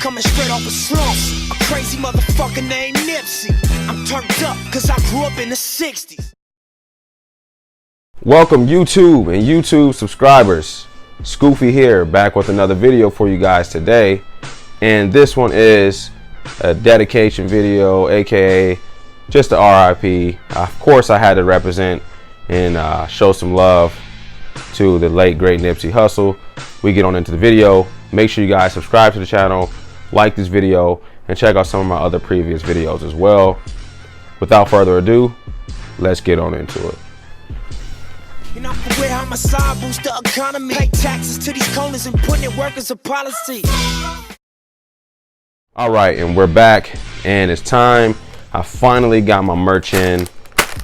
coming straight off of slumps. A crazy motherfucker named NIPSEY. I'm turned up cause I grew up in the 60s. Welcome YouTube and YouTube subscribers. Scoofy here, back with another video for you guys today. And this one is a dedication video, aka just a RIP. Of course I had to represent and show some love to the late great Nipsey Hussle. We get on into the video. Make sure you guys subscribe to the channel, like this video, and check out some of my other previous videos as well. Without further ado, let's get on into it. You're not aware how my side boost the economy. Pay taxes to these corners and putting in work as a policy. All right, and we're back, and it's time. I finally got my merch in.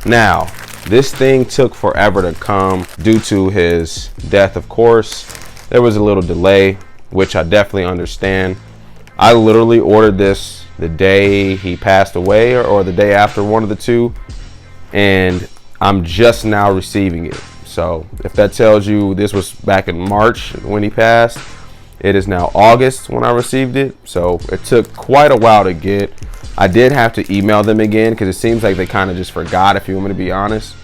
Now, this thing took forever to come due to his death, of course. There was a little delay, which I definitely understand. I literally ordered this the day he passed away or the day after, one of the two, and I'm just now receiving it. So if that tells you this was back in March when he passed, it is now August when I received it. So it took quite a while to get. I did have to email them again because it seems like they kind of just forgot, if you want me to be honest.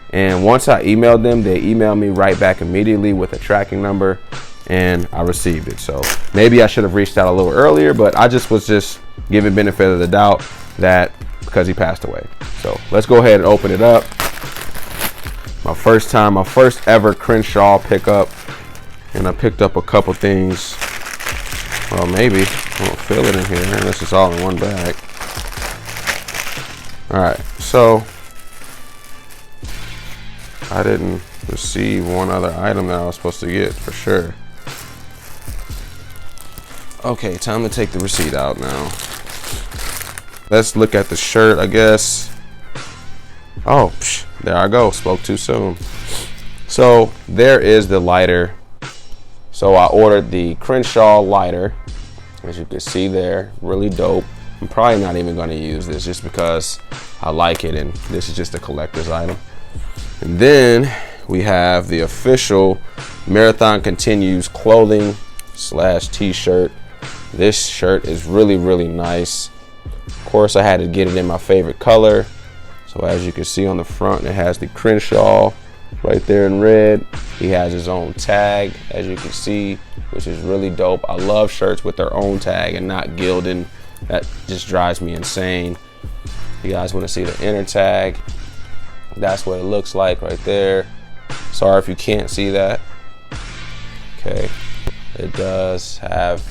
And once I emailed them, they emailed me right back immediately with a tracking number, and I received it. So maybe I should have reached out a little earlier, but I just was giving benefit of the doubt that because he passed away. So let's go ahead and open it up. My first ever Crenshaw pickup, and I picked up a couple things. Well, maybe I won't feel it in here unless it's all in one bag. All right, so I didn't receive one other item that I was supposed to get for sure. Okay, time to take the receipt out now. Let's look at the shirt, I guess. Oh, there I go, spoke too soon. So there is the lighter. So I ordered the Crenshaw lighter, as you can see there, really dope. I'm probably not even gonna use this just because I like it and this is just a collector's item. And then we have the official Marathon Continues clothing / t-shirt. This shirt is really, really nice. Of course, I had to get it in my favorite color. So as you can see on the front, it has the Crenshaw right there in red. He has his own tag, as you can see, which is really dope. I love shirts with their own tag and not gilded. That just drives me insane. You guys want to see the inner tag? That's what it looks like right there. Sorry if you can't see that. Okay, it does have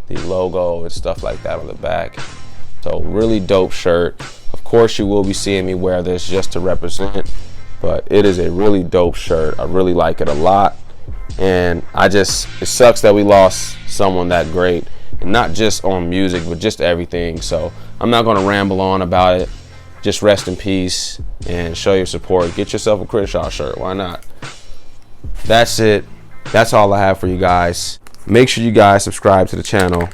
the logo and stuff like that on the back. So really dope shirt. Of course you will be seeing me wear this just to represent, but it is a really dope shirt. I really like it a lot, and it sucks that we lost someone that great, and not just on music but just everything. So I'm not going to ramble on about it. Just rest in peace and show your support. Get yourself a Crenshaw shirt, why not? That's it. That's all I have for you guys. Make sure you guys subscribe to the channel.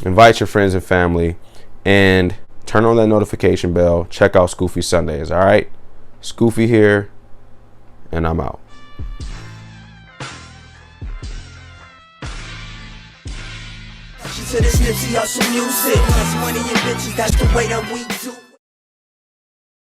Invite your friends and family, and turn on that notification bell. Check out Scoofy Sundays, all right? Scoofy here, and I'm out. To this Nipsey Hussle music, that's money and bitches, that's the way that we do.